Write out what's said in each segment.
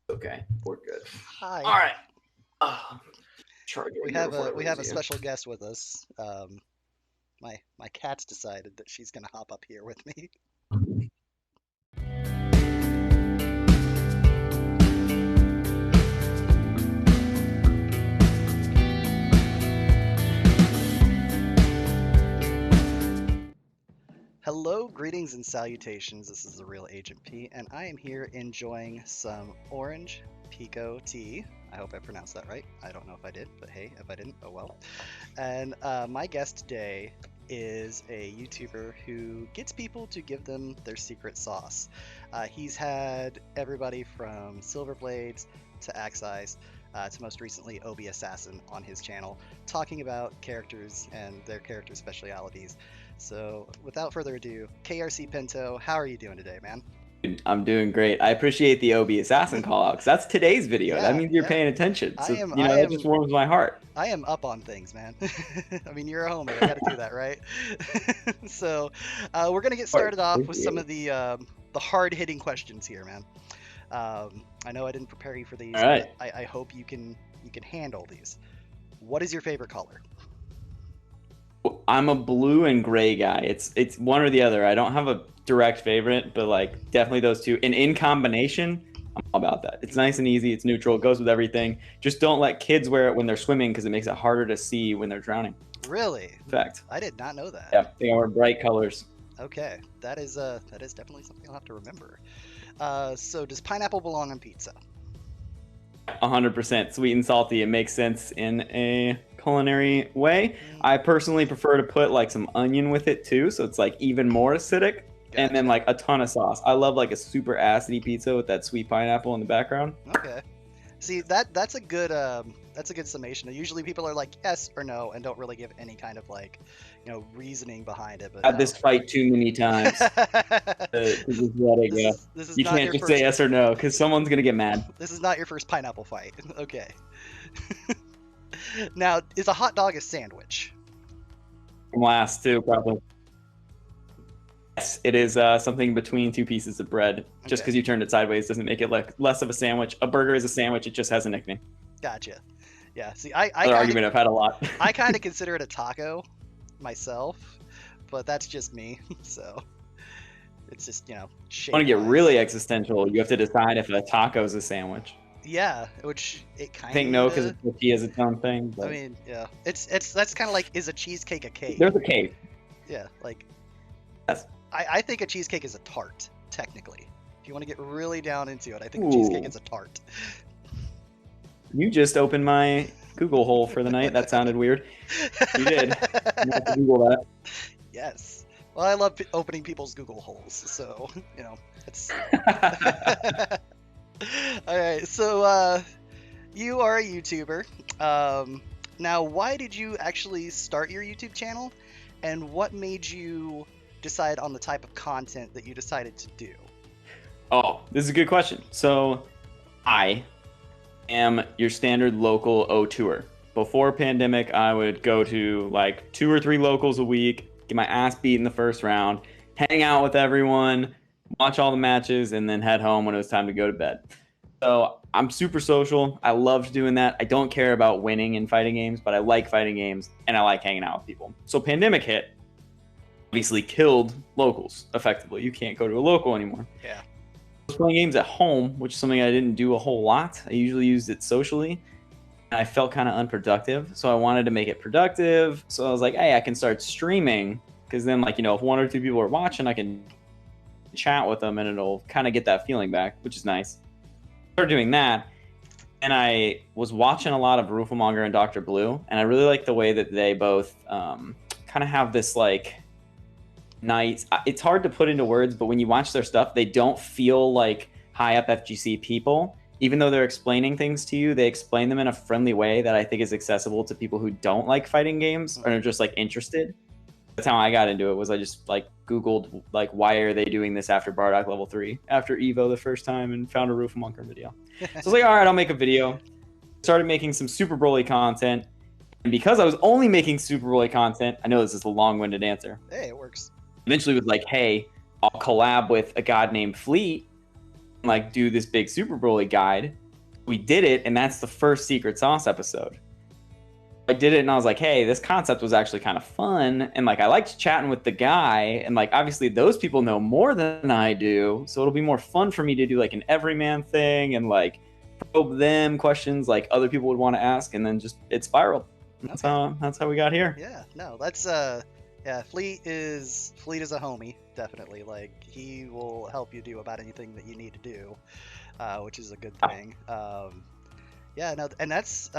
Okay, we're good. Hi. All right. We have a special guest with us. My cat's decided that she's gonna hop up here with me. Hello, greetings and salutations. This is the Real Agent P, and I am here enjoying some orange pico tea. I hope I pronounced that right. I don't know if I did, but hey, if I didn't, oh well. And my guest today is a YouTuber who gets people to give them their secret sauce. He's had everybody from Silverblades to Axe Eyes to most recently Obi Assassin on his channel, talking about characters and their character specialities. So, without further ado, KRCPinto, how are you doing today, man? I'm doing great. I appreciate the Obi Assassin call out because that's today's video. That Yeah, means you're yeah. paying attention. I So, am, I that just am, warms my heart. I am up on things, man. I mean, you're a homie. I got to do that, right? So, we're gonna get started off with Appreciate some it. of the hard-hitting questions here, man. I know I didn't prepare you for All these, right. but I hope you can handle these. What is your favorite color? I'm a blue and gray guy. It's one or the other. I don't have a direct favorite, but like definitely those two. And in combination, I'm all about that. It's nice and easy. It's neutral. It goes with everything. Just don't let kids wear it when they're swimming because it makes it harder to see when they're drowning. Really? In fact, I did not know that. yeah, they are bright colors. Okay, that is definitely something I'll have to remember. So does pineapple belong on pizza? 100% sweet and salty. It makes sense in a culinary way. Mm, I personally prefer to put like some onion with it too, so it's like even more acidic. And then gotcha. like a ton of sauce. I love like a super acidy pizza with that sweet pineapple in the background. Okay. See, that's a good summation. Usually people are like yes or no and don't really give any kind of like, reasoning behind it, but Had no. this fight too many times to just let it This go. is You not can't your just say first yes or no because someone's gonna get mad. this is not your first pineapple fight. Okay. Now, is a hot dog a sandwich? Last two probably. Yes, it is something between two pieces of bread. Just Okay. because you turned it sideways doesn't make it like less of a sandwich. A burger is a sandwich. It just has a nickname. Gotcha. Yeah, see, I Another kind of argument I've had a lot. I kind of consider it a taco myself, but that's just me. So it's just, Want to shape get wise. really existential, you have to decide if a taco is a sandwich. Yeah, which it I think no, because a kind of. tortilla is its own thing. I But mean, yeah, it's that's kind of like, is a cheesecake a cake? there's a case. Yeah, like Yes. I think a cheesecake is a tart, technically. If you want to get really down into it, I think a cheesecake Ooh, is a tart. you just opened my Google hole for the night. That sounded weird. You did. I'm gonna have to Google that. Yes. Well, I love opening people's Google holes, so it's. All right, so you are a YouTuber. Now, why did you actually start your YouTube channel, and what made you decide on the type of content that you decided to do? Oh, this is a good question. So, I am your standard local O tour. Before pandemic, I would go to like 2 or 3 locals a week, get my ass beat in the first round, hang out with everyone, watch all the matches, and then head home when it was time to go to bed. So I'm super social. I loved doing that. I don't care about winning in fighting games, but I like fighting games and I like hanging out with people. So pandemic hit, obviously killed locals effectively. You can't go to a local anymore. Yeah. I was playing games at home, which is something I didn't do a whole lot. I usually used it socially. And I felt kind of unproductive. So I wanted to make it productive. So I was like, hey, I can start streaming. Because then, like, if 1 or 2 people are watching, I can chat with them and it'll kind of get that feeling back, which is nice. Started doing that. And I was watching a lot of Rooflemonger and Dr. Blue. And I really like the way that they both kind of have this, like, nice. It's hard to put into words, but when you watch their stuff, they don't feel like high up FGC people. Even though they're explaining things to you, they explain them in a friendly way that I think is accessible to people who don't like fighting games or are just like interested. That's how I got into it. Was I just like Googled like why are they doing this after Bardock level 3 after Evo the first time and found a Rooflemonger video. So I was like, all right, I'll make a video. Started making some Super Broly content, and because I was only making Super Broly content, I know this is a long-winded answer. Hey, it works. Eventually was like, hey, I'll collab with a god named Fleet like do this big Super Broly guide. We did it, and that's the first secret sauce episode. I did it, and I was like, hey, this concept was actually kind of fun, and like I liked chatting with the guy, and like obviously those people know more than I do, so it'll be more fun for me to do like an everyman thing and like probe them questions like other people would want to ask, and then just it spiraled. That's how we got here. Yeah, no, that's yeah, Fleet is a homie, definitely. Like he will help you do about anything that you need to do, which is a good thing. Yeah, no, and that's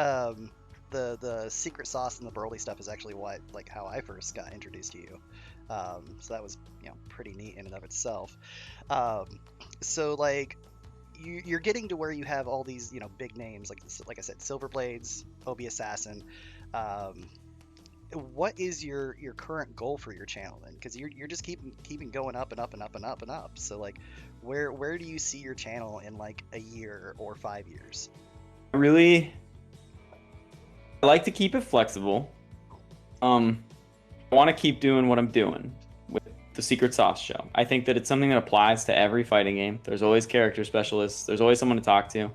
the secret sauce and the Broly stuff is actually what like how I first got introduced to you. So that was pretty neat in and of itself. So like you're getting to where you have all these big names like I said, Silver Blades, Obi Assassin. What is your current goal for your channel then? Because you're just keeping going up and up and up and up and up. So like where do you see your channel in like a year or 5 years? I like to keep it flexible. I want to keep doing what I'm doing with the Secret Sauce show. I think that it's something that applies to every fighting game. There's always character specialists. There's always someone to talk to.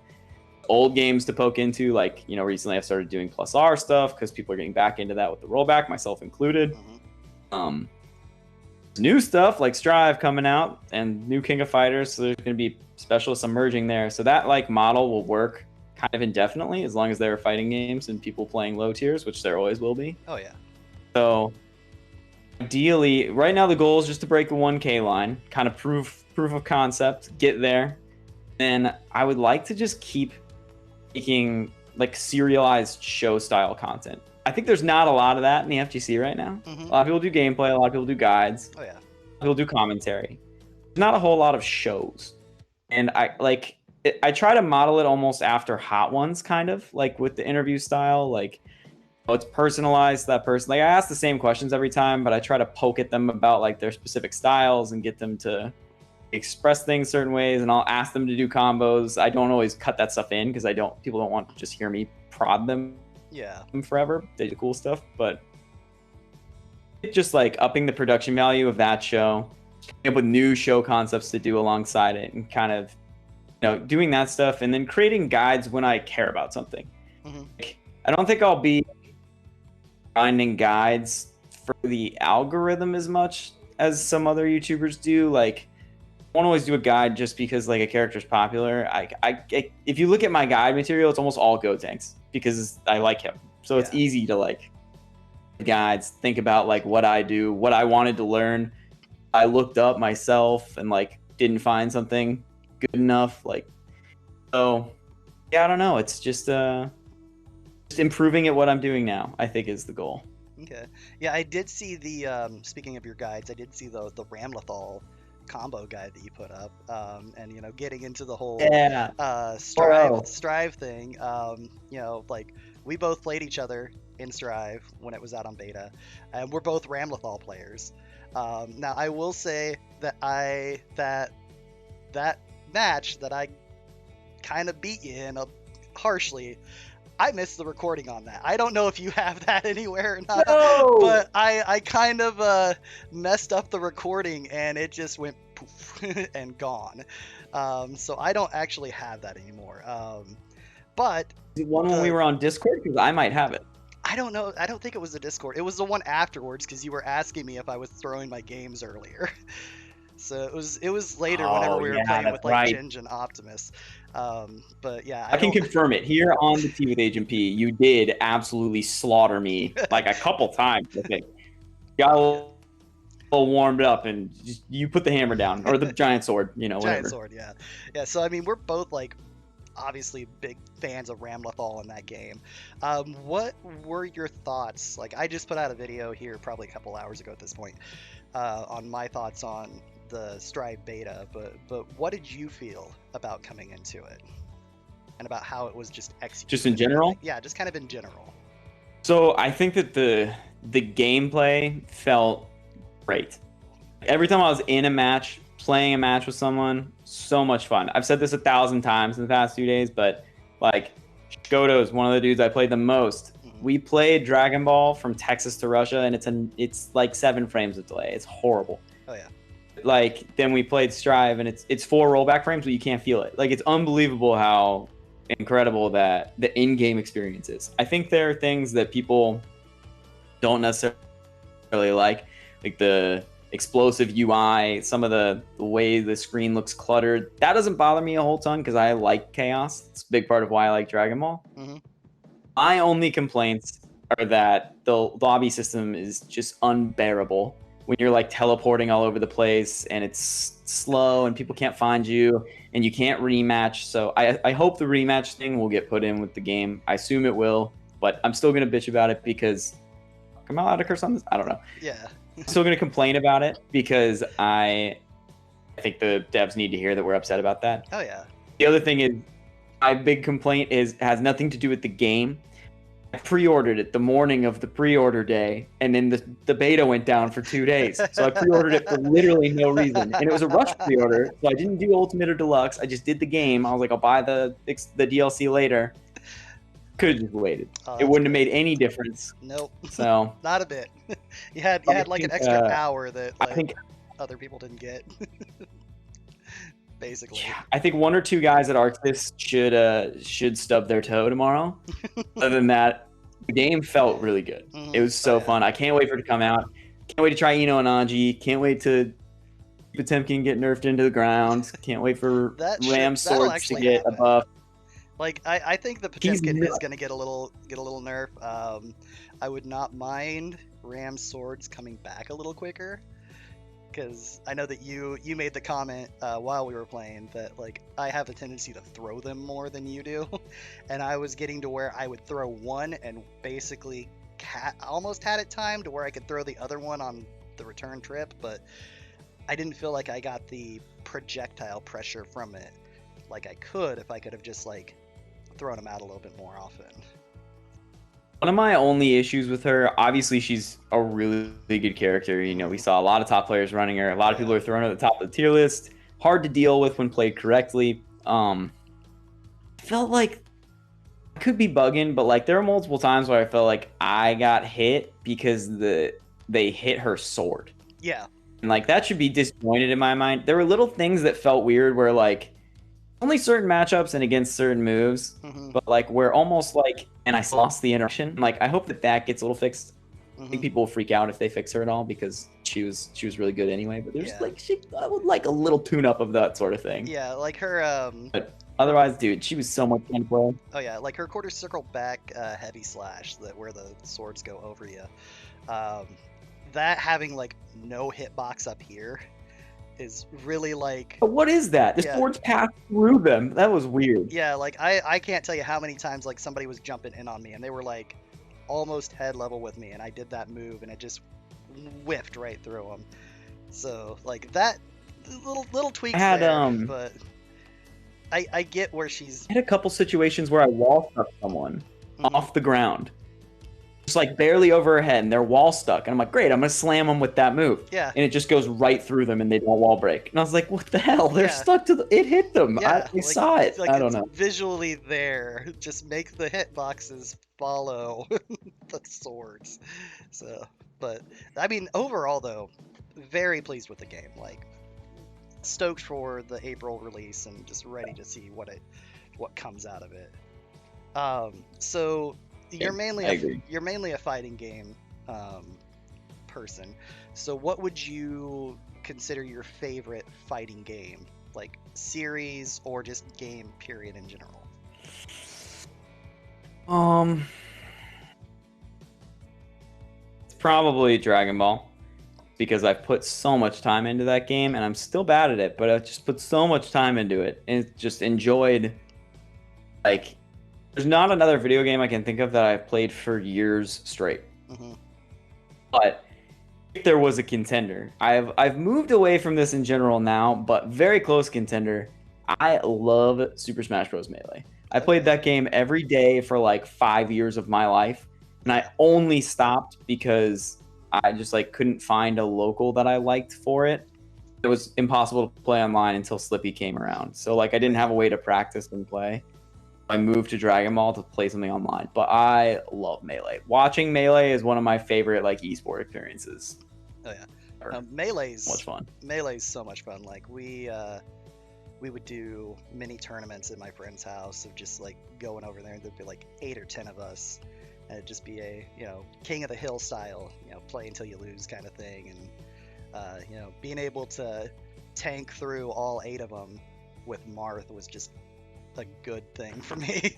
Old games to poke into, like, recently I've started doing plus R stuff because people are getting back into that with the rollback, myself included. New stuff like Strive coming out and new King of Fighters, so there's going to be specialists emerging there. So that like model will work kind of indefinitely as long as there are fighting games and people playing low tiers, which there always will be. Oh yeah. So ideally, right now the goal is just to break the 1K line, kind of proof of concept, get there. And I would like to just keep making like serialized show style content. I think there's not a lot of that in the FGC right now. A lot of people do gameplay, a lot of people do guides. Oh yeah. A lot of people do commentary. There's not a whole lot of shows. And I try to model it almost after Hot Ones, kind of like with the interview style, like it's personalized to that person. Like I ask the same questions every time, but I try to poke at them about like their specific styles and get them to express things certain ways, and I'll ask them to do combos. I don't always cut that stuff in because people don't want to just hear me prod them forever. They do cool stuff, but it's just like upping the production value of that show, with new show concepts to do alongside it, and kind of doing that stuff, and then creating guides when I care about something. I don't think I'll be finding guides for the algorithm as much as some other YouTubers do. Like I won't always do a guide just because like a character's popular. If you look at my guide material, it's almost all Gotenks because I like him. So it's easy to like guides, think about like what I do, what I wanted to learn. I looked up myself and like didn't find something good enough. Like, so yeah, I don't know. It's just improving at what I'm doing now, I think, is the goal. Okay. Yeah, I did see the speaking of your guides, I did see the Ramlethal combo guide that you put up, and getting into the whole Strive thing. Like we both played each other in Strive when it was out on beta, and we're both Ramlethal players. Now I will say that that match that I kind of beat you in harshly, I missed the recording on that. I don't know if you have that anywhere or not, but I kind of messed up the recording and it just went poof and gone. So I don't actually have that anymore. But the one when we were on Discord, because I might have it. I don't know. I don't think it was the Discord. It was the one afterwards because you were asking me if I was throwing my games earlier. So it was later whenever we were playing with like Ginge and Optimus. But yeah, I can confirm it here on the Tea with Agent P. You did absolutely slaughter me like a couple times. I think got a little warmed up and you put the hammer down or the giant sword, whatever. Giant sword, yeah. So I mean, we're both like obviously big fans of Ramlethal in that game. What were your thoughts? Like I just put out a video here probably a couple hours ago at this point on my thoughts on the Strive beta, but what did you feel about coming into it and about how it was just executed? Just in general? Yeah, just kind of in general. So I think that the gameplay felt great. Every time I was in a match, playing a match with someone, so much fun. I've said this 1,000 times in the past 2 days, but like Shkoto is one of the dudes I played the most. We played Dragon Ball from Texas to Russia, and it's like 7 frames of delay. It's horrible. Oh yeah. like then we played Strive, and it's 4 rollback frames, but you can't feel it. Like it's unbelievable how incredible that the in-game experience is. I think there are things that people don't necessarily like the explosive UI, some of the way the screen looks cluttered. That doesn't bother me a whole ton because I like chaos. It's a big part of why I like Dragon Ball. Mm-hmm. My only complaints are that the lobby system is just unbearable when you're like teleporting all over the place and it's slow and people can't find you and you can't rematch. So I hope the rematch thing will get put in with the game. I assume it will, but I'm still going to bitch about it because am I allowed to curse on this? I don't know. Yeah. I'm still going to complain about it because I think the devs need to hear that we're upset about that. Oh yeah. The other thing is, my big complaint has nothing to do with the game. I pre-ordered it the morning of the pre-order day, and then the beta went down for 2 days. So I pre-ordered it for literally no reason, and it was a rush pre-order. So I didn't do Ultimate or Deluxe. I just did the game. I was like, I'll buy the DLC later. Could have just waited. It wouldn't have made any difference. Nope. So not a bit. you had like an extra hour that like, I think other people didn't get. Basically. Yeah, I think 1 or 2 guys at Arxis should stub their toe tomorrow. Other than that, the game felt really good. Mm-hmm. It was so fun. I can't wait for it to come out. Can't wait to try Ino and Anji. Can't wait to Potemkin get nerfed into the ground. Can't wait for Ram Swords to get a buff. Like I think the Potemkin is gonna get a little nerf. I would not mind Ram Swords coming back a little quicker. Because I know that you made the comment while we were playing that like I have a tendency to throw them more than you do, and I was getting to where I would throw one and basically almost had it timed to where I could throw the other one on the return trip, but I didn't feel like I got the projectile pressure from it like I could if I could have just like thrown them out a little bit more often. One of my only issues with her, obviously she's a really good character. You know, we saw a lot of top players running her. A lot of people are throwing her at the top of the tier list. Hard to deal with when played correctly. Felt like I could be bugging, but like there were multiple times where I felt like I got hit because they hit her sword. Yeah. And like that should be disjointed in my mind. There were little things that felt weird where like only certain matchups and against certain moves, but like we're almost like, and I lost the interaction. Like I hope that gets a little fixed. I think people will freak out if they fix her at all because she was really good anyway. But there's like I would like a little tune up of that sort of thing. Yeah, like her. But otherwise, dude, she was so much fun to play. Oh yeah, like her quarter circle back heavy slash where the swords go over you. That having like no hitbox up here is really like. But what is that? The swords pass through them. That was weird. Yeah, like I can't tell you how many times like somebody was jumping in on me and they were like almost head level with me, and I did that move and it just whiffed right through them. So like that little tweaks there, but I get where she's. I had a couple situations where I wall stuck someone off the ground. Just like barely over her head, and they're wall stuck. And I'm like, great, I'm gonna slam them with that move. Yeah. And it just goes right through them, and they don't wall break. And I was like, what the hell? They're stuck to it hit them. Yeah, I saw it. Like I don't know. Visually there, just make the hitboxes follow the swords. So, but I mean, overall though, very pleased with the game. Like, stoked for the April release, and just ready to see what comes out of it. So. You're mainly a fighting game person. So what would you consider your favorite fighting game, like series or just game period in general? It's probably Dragon Ball because I've put so much time into that game, and I'm still bad at it, but I've just put so much time into it and just enjoyed like. There's not another video game I can think of that I've played for years straight. But if there was a contender, I've moved away from this in general now, but very close contender. I love Super Smash Bros. Melee. I played that game every day for like 5 years of my life, and I only stopped because I just like couldn't find a local that I liked for it. It was impossible to play online until Slippy came around. So like I didn't have a way to practice and play. I moved to Dragon Ball to play something online, but I love Melee. Watching Melee is one of my favorite like esport experiences. Oh yeah, Much fun. Melee's so much fun. Like we would do mini tournaments at my friend's house of just like going over there, and there'd be like 8 or 10 of us, and it'd just be a king of the hill style, play until you lose kind of thing, and being able to tank through all 8 of them with Marth was just a good thing for me.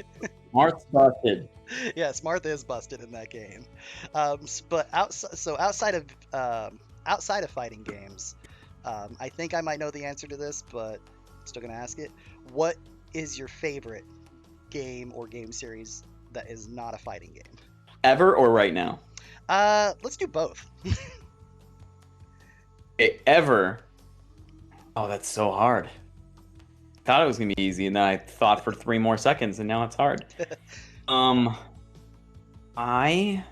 Marth's busted. Yes, Marth is busted in that game. But outside of fighting games, I think I might know the answer to this, but I'm still gonna ask it. What is your favorite game or game series that is not a fighting game? Ever or right now? Let's do both. Ever. Oh, that's so hard. Thought it was gonna be easy, and then I thought for 3 more seconds, and now it's hard. I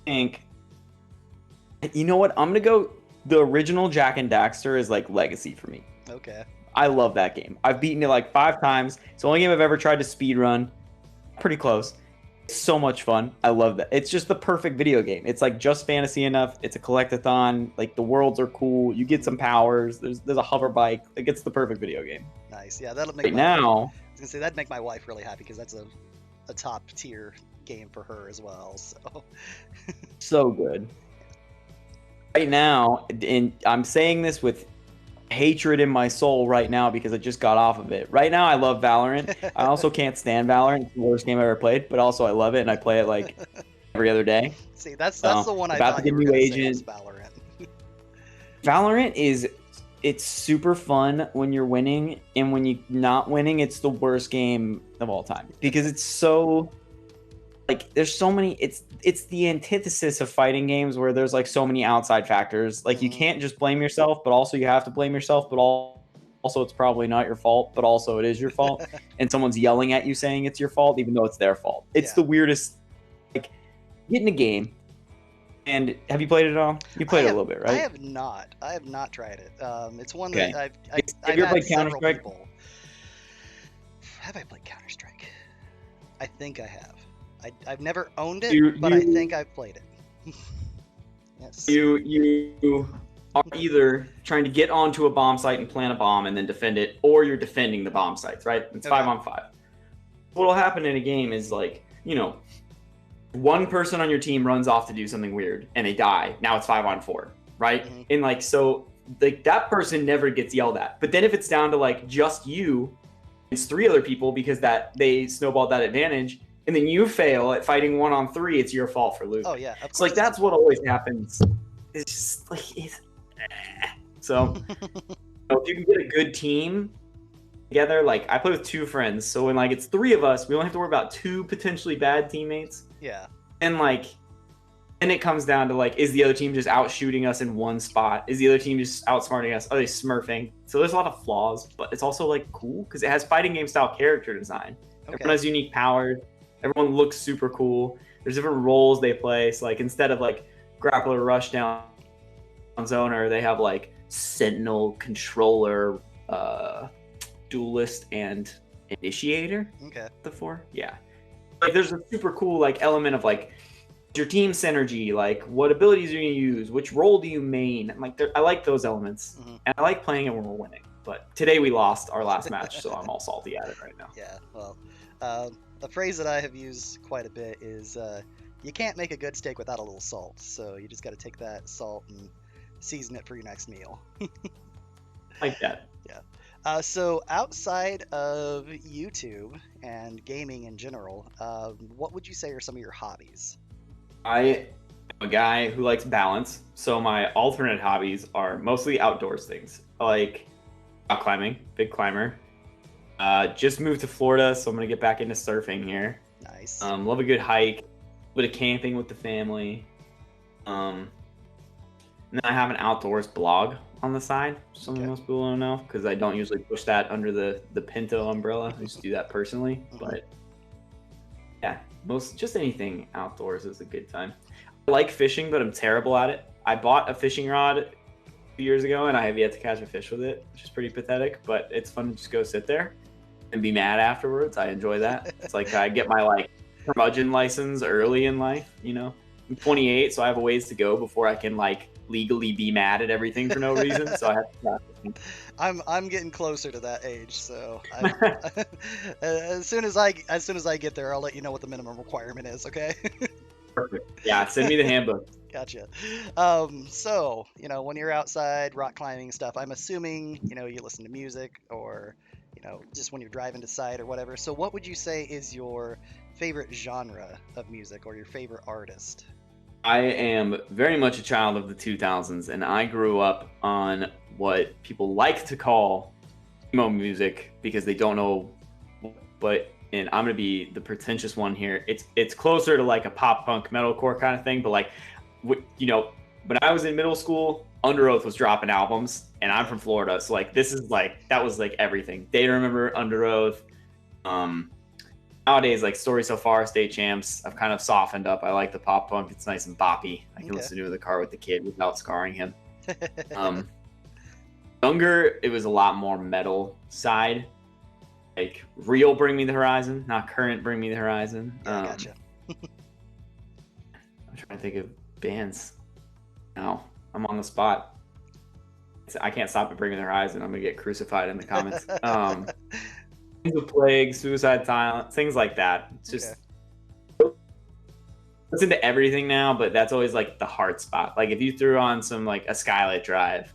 think, you know what? I'm gonna go. The original Jack and Daxter is like legacy for me. Okay. I love that game. I've beaten it like 5 times. It's the only game I've ever tried to speed run. Pretty close. It's so much fun. I love that. It's just the perfect video game. It's like just fantasy enough. It's a collectathon. Like the worlds are cool. You get some powers. There's a hover bike. Like it's the perfect video game. Nice. Yeah, that'll make right now. I was gonna say that'd make my wife really happy because that's a top tier game for her as well. So. So good. Right now, and I'm saying this with hatred in my soul right now because I just got off of it. Right now, I love Valorant. I also can't stand Valorant. It's the worst game I ever played, but also I love it and I play it like every other day. See, that's the one I about thought to you get were new gonna say agent. was Valorant. Valorant it's super fun when you're winning, and when you're not winning, it's the worst game of all time because it's so like there's so many. It's the antithesis of fighting games where there's like so many outside factors. Like you can't just blame yourself, but also you have to blame yourself, but also it's probably not your fault, but also it is your fault, and someone's yelling at you saying it's your fault even though it's their fault. It's the weirdest. Like get in a game. And have you played it at all? You played it a little bit, right? I have not. I have not tried it. It's one that I've have you ever had played several Counter-Strike? people. Have I played Counter-Strike? I think I have. I've never owned it, but I think I've played it. Yes. You are either trying to get onto a bomb site and plant a bomb and then defend it, or you're defending the bomb sites, right? It's 5-on-5. What'll happen in a game is like, one person on your team runs off to do something weird and they die. Now it's 5-on-4, right? Mm-hmm. And like, so like that person never gets yelled at. But then if it's down to like just you, it's 3 other people because that they snowballed that advantage, and then you fail at fighting 1-on-3, it's your fault for losing. Oh yeah. It's like that's what always happens. It's just like so if you can get a good team together, like I play with 2 friends, so when like it's 3 of us, we only have to worry about 2 potentially bad teammates. Yeah. And like, and it comes down to like, is the other team just out shooting us in one spot? Is the other team just outsmarting us? Are they smurfing? So there's a lot of flaws, but it's also like cool because it has fighting game style character design. Okay. Everyone has unique powers. Everyone looks super cool. There's different roles they play. So like instead of like grappler, rushdown, zoner, they have like sentinel, controller, duelist, and initiator. Okay. The 4. Yeah. Like there's a super cool like element of like your team synergy, like what abilities are you gonna use, which role do you main, and like I like those elements, and I like playing it when we're winning. But today we lost our last match, so I'm all salty at it right now. Yeah, well, a phrase that I have used quite a bit is you can't make a good steak without a little salt, so you just got to take that salt and season it for your next meal. Like that. Yeah. So outside of YouTube and gaming in general, what would you say are some of your hobbies? I am a guy who likes balance, so my alternate hobbies are mostly outdoors things. I like rock climbing, big climber. Just moved to Florida, so I'm gonna get back into surfing here. Nice. Love a good hike, a bit of camping with the family. And then I have an outdoors blog on the side. Something most people don't know because I don't usually push that under the Pinto umbrella. I just do that personally. But yeah, just anything outdoors is a good time. I like fishing, but I'm terrible at it. I bought a fishing rod a few years ago and I have yet to catch a fish with it, which is pretty pathetic, but it's fun to just go sit there and be mad afterwards. I enjoy that. It's like I get my like curmudgeon license early in life, I'm 28, so I have a ways to go before I can like legally be mad at everything for no reason. So I have to practice. I'm getting closer to that age, so as soon as I get there, I'll let you know what the minimum requirement is. Okay. Perfect. Yeah, send me the handbook. Gotcha. So, when you're outside rock climbing and stuff, I'm assuming, you listen to music or, just when you're driving to site or whatever. So what would you say is your favorite genre of music or your favorite artist? I am very much a child of the 2000s, and I grew up on what people like to call emo music because they don't know. But and I'm gonna be the pretentious one here. It's closer to like a pop punk metalcore kind of thing. But like, when I was in middle school, Under Oath was dropping albums, and I'm from Florida, so like this is like that was like everything. Day to Remember, Under Oath. Nowadays, like Story So Far, State Champs, I've kind of softened up. I like the pop punk. It's nice and boppy. I can listen to it in the car with the kid without scarring him. Younger, it was a lot more metal side. Like real Bring Me the Horizon, not current Bring Me the Horizon. Yeah, gotcha. I'm trying to think of bands. Now I'm on the spot. I can't stop at Bring Me the Horizon. I'm gonna get crucified in the comments. The Plague, Suicide Silence, things like that. It's just listen to everything now, but that's always like the hard spot. Like if you threw on some like a Skylight Drive,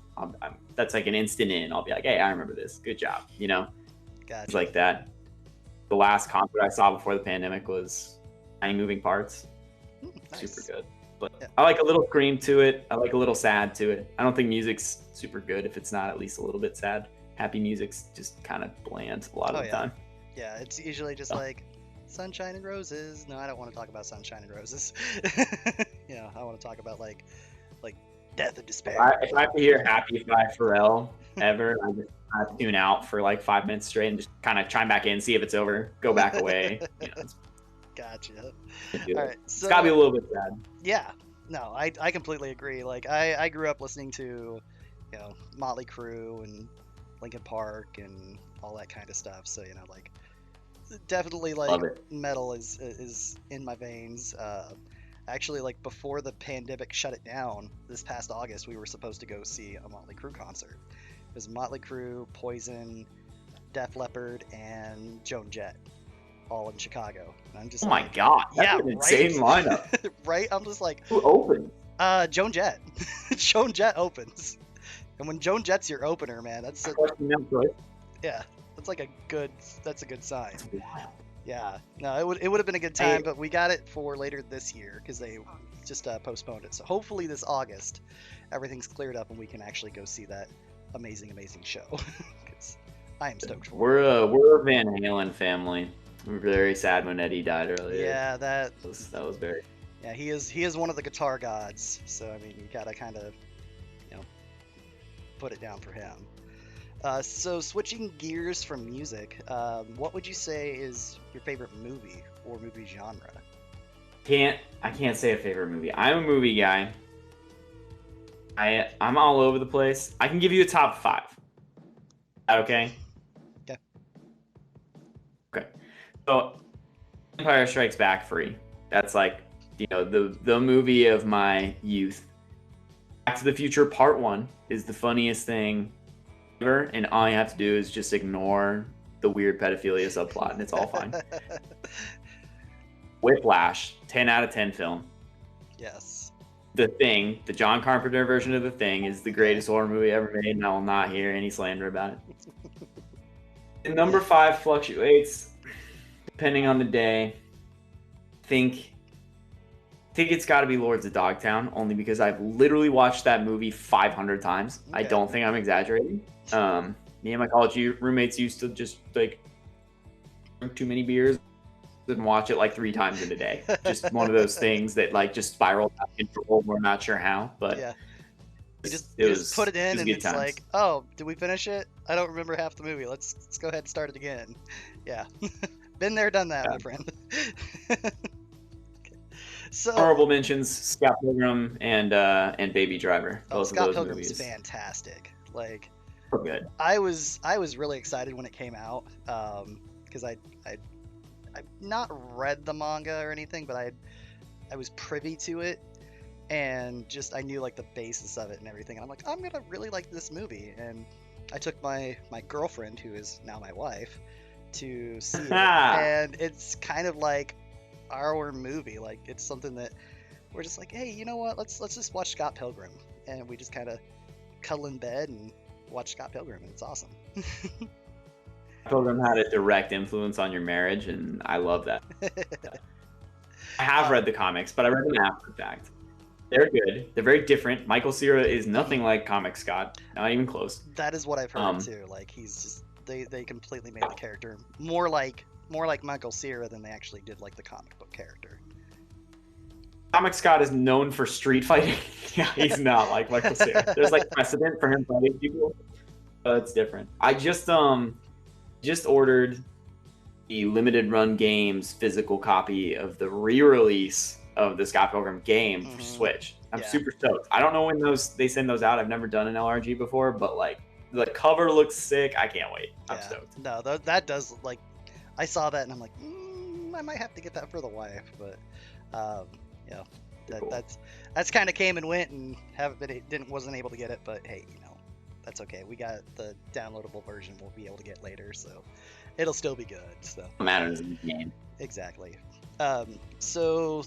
that's like an instant in. I'll be like, hey, I remember this. Good job. Gotcha. It's like that. The last concert I saw before the pandemic was Tiny Moving Parts. Nice. Super good. But yeah. I like a little scream to it. I like a little sad to it. I don't think music's super good if it's not at least a little bit sad. Happy music's just kind of bland a lot of the time. Yeah, it's usually just like Sunshine and Roses. No, I don't want to talk about Sunshine and Roses. I want to talk about like Death and Despair. If I have to hear Happy by Pharrell ever, I tune out for like 5 minutes straight and just kind of chime back in, see if it's over, go back away. Gotcha. All right, so it's gotta be a little bit sad. Yeah, no, I completely agree. Like I grew up listening to, Motley Crue and Linkin Park and all that kind of stuff. So like definitely like metal is in my veins. Actually, like before the pandemic shut it down this past August, we were supposed to go see a Motley Crue concert. It was Motley Crue, Poison, Def Leppard, and Joan Jett, all in Chicago. And I'm just my god, that's an insane lineup. Right? I'm just like, who opened? Joan Jett. Joan Jett opens. And when Joan Jett's your opener, man, that's a good sign. Yeah, no, it would have been a good time, but we got it for later this year because they just postponed it. So hopefully this August, everything's cleared up and we can actually go see that amazing show. Because I am stoked for it. We're a Van Halen family. We were very sad when Eddie died earlier. Yeah, that was very. Yeah, he is one of the guitar gods. So I mean, you gotta kind of, put it down for him. So switching gears from music, what would you say is your favorite movie or movie genre? I can't say a favorite movie. I'm a movie guy. I'm all over the place. I can give you a top 5. Okay? Yeah. Okay. So Empire Strikes Back free. That's like, the movie of my youth. Back to the Future Part 1 is the funniest thing ever, and all you have to do is just ignore the weird pedophilia subplot, and it's all fine. Whiplash, 10 out of 10 film. Yes. The Thing, the John Carpenter version of The Thing, is the greatest horror movie ever made, and I will not hear any slander about it. And number 5 fluctuates depending on the day. I think it's got to be Lords of Dogtown, only because I've literally watched that movie 500 times. Okay. I don't think I'm exaggerating. Me and my college roommates used to just like drink too many beers and watch it like 3 times in a day. Just one of those things that like just spiraled out of control. We're not sure how, but yeah. You just put it in and it's times. Like, oh, did we finish it? I don't remember half the movie. Let's go ahead and start it again. Yeah. Been there, done that, my friend. So honorable mentions: Scott Pilgrim and Baby Driver. Both Scott of those Pilgrim's movies. Fantastic. Like, so good. I was really excited when it came out because I've not read the manga or anything, but I was privy to it, and just I knew like the basis of it and everything. And I'm like, I'm gonna really like this movie. And I took my girlfriend, who is now my wife, to see it, and it's kind of like our movie. Like it's something that we're just like, hey, you know what? Let's just watch Scott Pilgrim, and we just kind of cuddle in bed and watch Scott Pilgrim, and it's awesome. Pilgrim had a direct influence on your marriage, and I love that. I have read the comics, but I read them after the fact. They're good. They're very different. Michael Cera is nothing like comic Scott, not even close. That is what I've heard too. Like he's just they completely made the character more like Michael Cera than they actually did like the comic book character. Comic Scott is known for street fighting. Yeah, he's not like Michael Cera. There's like precedent for him fighting people, but it's different. I just ordered the limited run games physical copy of the re-release of the Scott Pilgrim game for Switch. I'm super stoked. I don't know when they send those out. I've never done an LRG before, but like the cover looks sick. I can't wait. I'm stoked. No, that does, like, I saw that and I'm like, I might have to get that for the wife, but you know, Cool. that's kind of came and went, and wasn't able to get it, but hey, you know, that's okay. We got the downloadable version we'll be able to get later, so it'll still be good. So what matters in the game. Exactly. So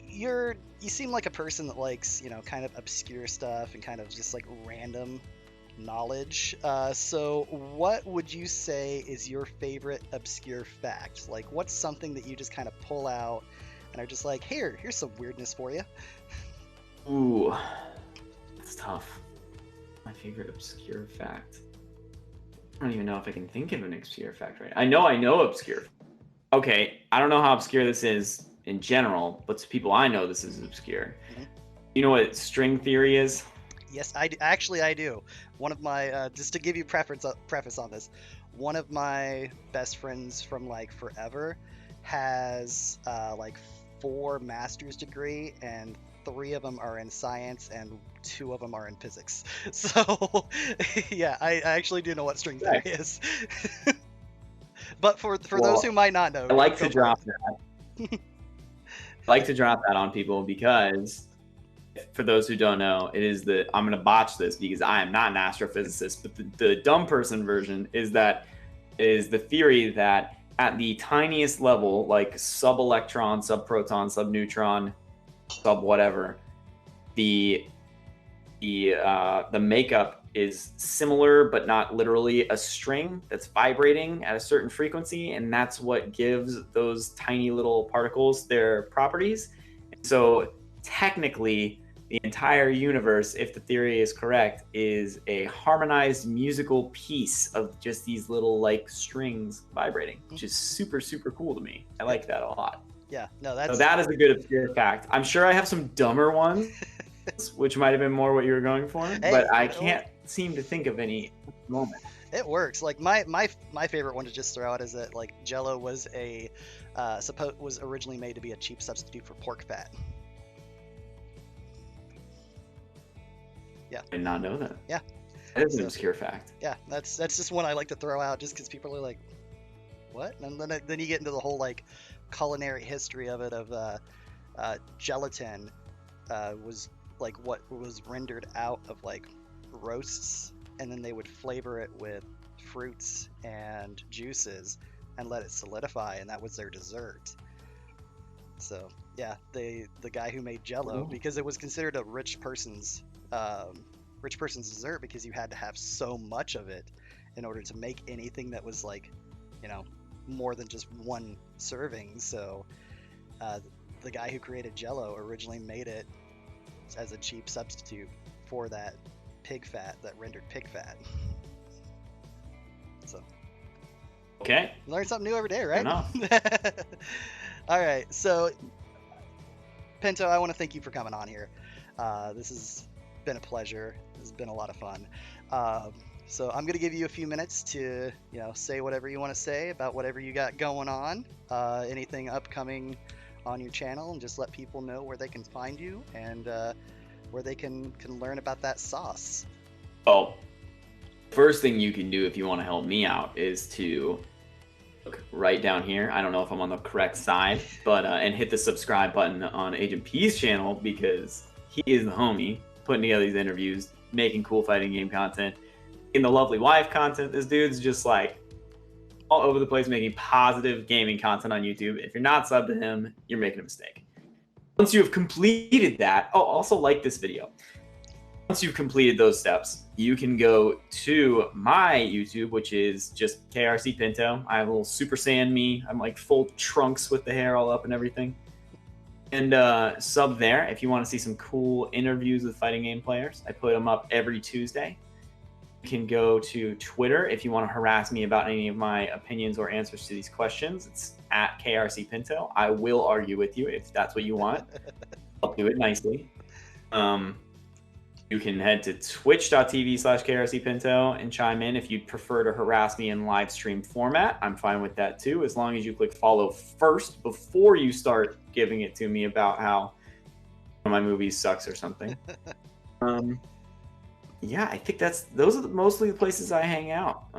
you seem like a person that likes, you know, kind of obscure stuff and kind of just like random knowledge. So what would you say is your favorite obscure fact? Like, what's something that you just kind of pull out and are just like, here's some weirdness for you? Ooh, that's tough. My favorite obscure fact. I don't even know if I can think of an obscure fact right. I know obscure. Okay, I don't know how obscure this is in general, but to people I know, this is obscure. You know what string theory is? Yes, I do. One of my just to give you preface on this, one of my best friends from like forever has like 4 master's degree, and 3 of them are in science and 2 of them are in physics. So yeah, I actually do know what string theory is. But for those who might not know, I like to drop that. I like to drop that on people because, for those who don't know, I'm going to botch this because I am not an astrophysicist, but the dumb person version is the theory that at the tiniest level, like sub-electron, sub-proton, sub-neutron, sub-whatever, the makeup is similar but not literally a string that's vibrating at a certain frequency, and that's what gives those tiny little particles their properties. And so technically the entire universe, if the theory is correct, is a harmonized musical piece of just these little like strings vibrating, which is super, super cool to me. I like that a lot. Yeah, no, so that is a good obscure fact. I'm sure I have some dumber ones, which might have been more what you were going for, but I can't seem to think of any at the moment. It works. Like my favorite one to just throw out is that like Jell-O was was originally made to be a cheap substitute for pork fat. Yeah. I did not know that. Yeah. That is an obscure fact. Yeah, that's just one I like to throw out just because people are like, what? And then you get into the whole like culinary history of it, of gelatin was like what was rendered out of like roasts, and then they would flavor it with fruits and juices and let it solidify, and that was their dessert. So yeah, the guy who made Jell-O, because it was considered a rich person's dessert, because you had to have so much of it in order to make anything that was like, you know, more than just one serving. So the guy who created Jell-O originally made it as a cheap substitute for that pig fat, that rendered pig fat. So okay, learn something new every day, right? All right, so Pinto, I want to thank you for coming on here. This has been a pleasure. This has been a lot of fun. So I'm gonna give you a few minutes to, you know, say whatever you want to say about whatever you got going on, anything upcoming on your channel, and just let people know where they can find you and where they can learn about that sauce. Well, first thing you can do if you want to help me out is to look right down here. I don't know if I'm on the correct side, but and hit the subscribe button on Agent P's channel, because he is the homie, putting together these interviews, making cool fighting game content, in the lovely wife content. This dude's just like all over the place making positive gaming content on YouTube. If you're not subbed to him, you're making a mistake. Once you have completed that, oh, also like this video. Once you've completed those steps, you can go to my YouTube, which is just KRCPinto. I have a little Super Saiyan me. I'm like full trunks with the hair all up and everything. And sub there if you want to see some cool interviews with fighting game players. I put them up every Tuesday. You can go to Twitter if you want to harass me about any of my opinions or answers to these questions. It's at KRCPinto. I will argue with you if that's what you want. I'll do it nicely. You can head to twitch.tv/KRCPinto and chime in if you'd prefer to harass me in live stream format. I'm fine with that too, as long as you click follow first before you start giving it to me about how one of my movies sucks or something. Yeah, I think those are mostly the places I hang out.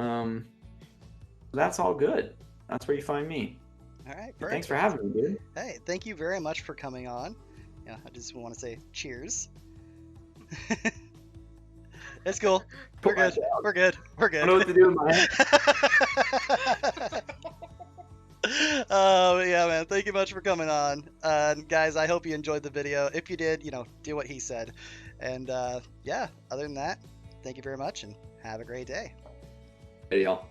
That's all good. That's where you find me. All right, perfect. Thanks for having me, dude. Hey, thank you very much for coming on. Yeah, I just want to say cheers. It's cool. We're good. We're good. We're good. I don't know what to do with my head. Yeah, man. Thank you much for coming on. Guys, I hope you enjoyed the video. If you did, do what he said. And yeah, other than that, thank you very much and have a great day. Hey, y'all.